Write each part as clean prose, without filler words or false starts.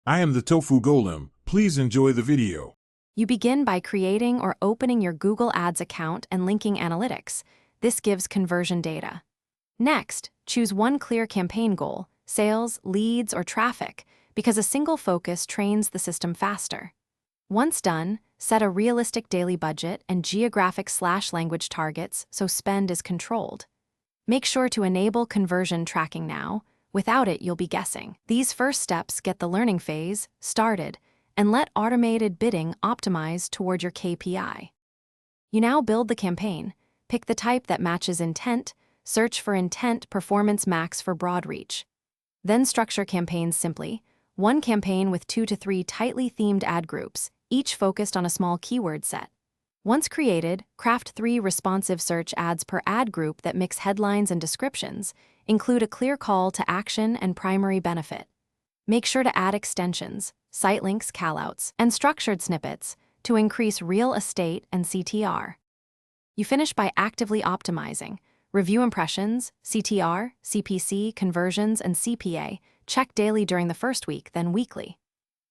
I am the Tofu Golem. Please enjoy the video. You begin by creating or opening your Google Ads account and linking analytics. This gives conversion data. Next, choose one clear campaign goal, sales, leads, or traffic, because a single focus trains the system faster. Once done, set a realistic daily budget and geographic/language targets so spend is controlled. Make sure to enable conversion tracking now. Without it, you'll be guessing. These first steps get the learning phase started and let automated bidding optimize toward your KPI. You now build the campaign. Pick the type that matches intent, search for intent performance max for broad reach. Then structure campaigns simply. One campaign with 2 to 3 tightly themed ad groups, each focused on a small keyword set. Once created, craft 3 responsive search ads per ad group that mix headlines and descriptions, include a clear call to action and primary benefit. Make sure to add extensions, site links, callouts, and structured snippets to increase real estate and CTR. You finish by actively optimizing. Review impressions, CTR, CPC, conversions, and CPA. Check daily during the first week, then weekly.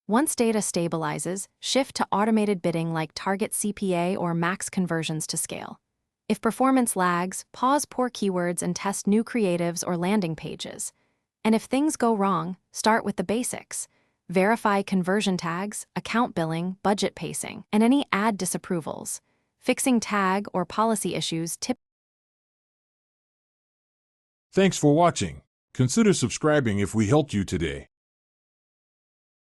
Once data stabilizes, shift to automated bidding like target CPA or max conversions to scale. If performance lags, pause poor keywords and test new creatives or landing pages. And if things go wrong, start with the basics. Verify conversion tags, account billing, budget pacing, and any ad disapprovals. Fixing tag or policy issues Thanks for watching. Consider subscribing if we helped you today.